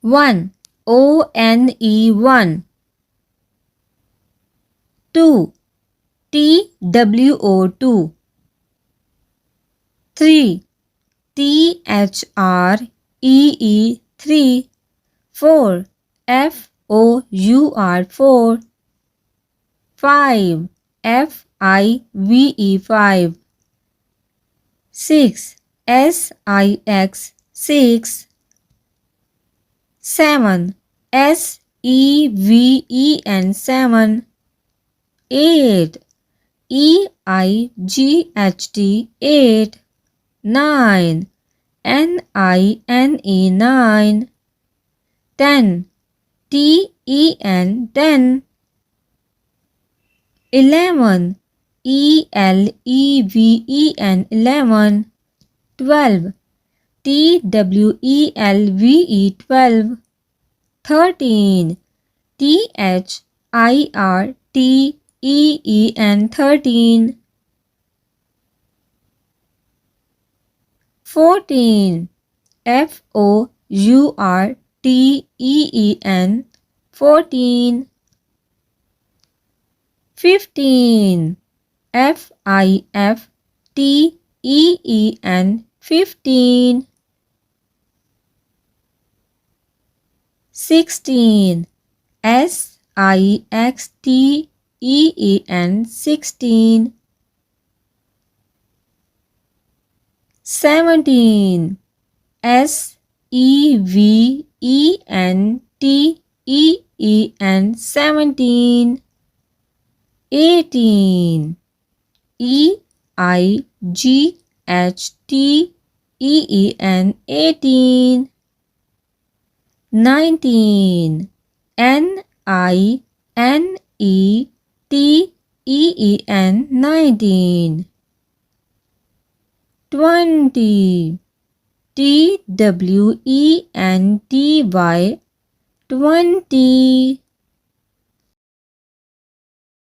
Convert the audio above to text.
1. O-N-E 1. 2. T-W-O 2. 3. T-H-R-E-E 3. 4. F-O-U-R 4. 5. F-I-V-E 5. 6. S-I-X 6. 7. S-E-V-E-N 7. 8. E-I-G-H-T 8. 9. N-I-N-E 9. 10. T-E-N 10. 11. E-L-E-V-E-N 11. 12. T-W-E-L-V-E 12. 13. T-H-I-R-T-E-E-N 13. 14. F-O-U-R-T-E-E-N 14. 15. F-I-F-T-E-E-N 15. 16. S-I-X-T-E-E-N 16. 17. S-E-V-E-N-T-E-E-N 17. 18. E-I-G-H-T-E-E-N 18. 19. N-I-N-E-T-E-E-N 19. 20. T-W-E-N-T-Y 20.